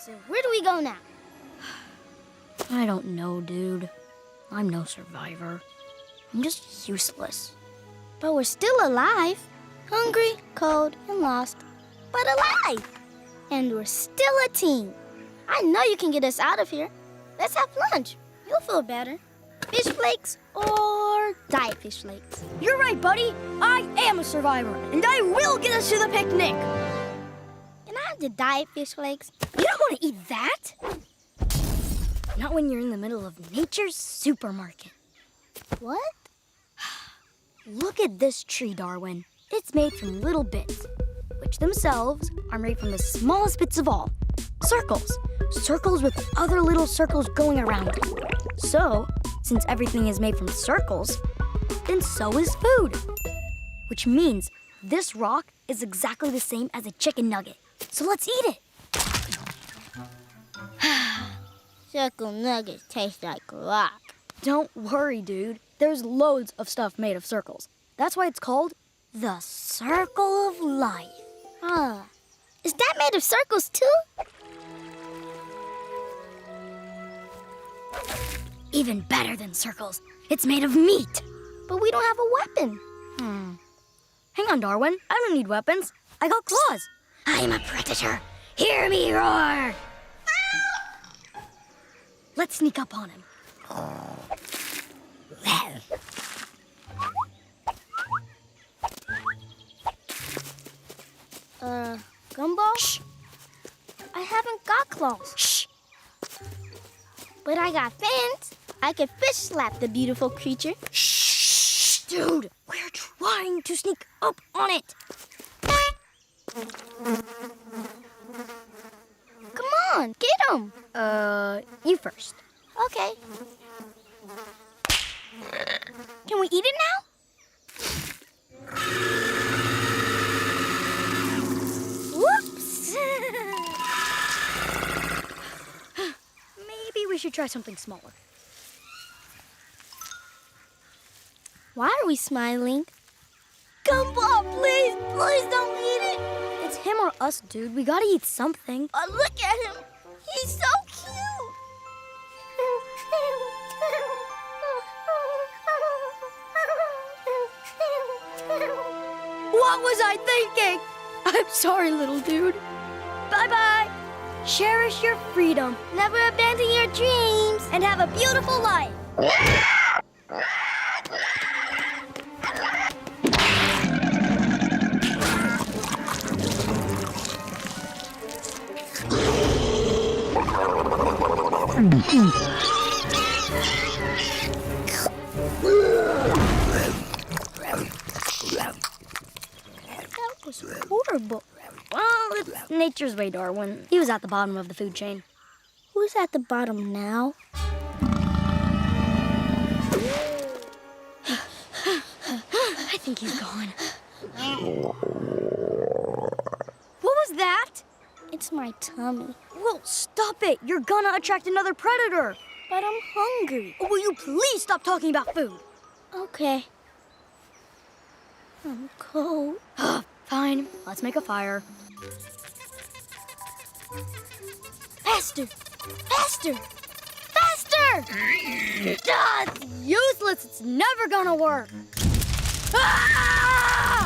So where do we go now? I don't know, dude. I'm no survivor. I'm just useless. But we're still alive. Hungry, cold, and lost. But alive! And we're still a team. I know you can get us out of here. Let's have lunch. You'll feel better. Fish flakes or diet fish flakes? You're right, buddy. I am a survivor, and I will get us to the picnic. Can I have the diet fish flakes? You don't want to eat that. Not when you're in the middle of nature's supermarket. What? Look at this tree, Darwin. It's made from little bits, which themselves are made from the smallest bits of all. Circles. Circles with other little circles going around them. So, since everything is made from circles, then so is food. Which means this rock is exactly the same as a chicken nugget. So let's eat it. Circle nuggets taste like rock. Don't worry, dude. There's loads of stuff made of circles. That's why it's called the circle of life. Ah, is that made of circles too? Even better than circles. It's made of meat. But we don't have a weapon. Hang on, Darwin. I don't need weapons. I got claws. I'm a predator. Hear me roar. Let's sneak up on him. Gumball? Shh. I haven't got claws. Shh. But I got fins. I can fish slap the beautiful creature. Shh. Dude, we're trying to sneak up on it. Come on, get him. You first. Okay. Can we eat it now? Whoops! Maybe we should try something smaller. Why are we smiling? Gumball, please, please don't eat it. It's him or us, dude. We gotta eat something. Look at him. He's so cute. What was I thinking? I'm sorry, little dude. Bye-bye. Cherish your freedom. Never abandon your dreams. And have a beautiful life. That was horrible. Well, it's nature's way, Darwin. He was at the bottom of the food chain. Who's at the bottom now? I think he's gone. What was that? It's my tummy. Well, stop it. You're gonna attract another predator. But I'm hungry. Will you please stop talking about food? Okay. I'm cold. Fine. Let's make a fire. Faster! Faster! Faster! It's useless. It's never gonna work. Ah!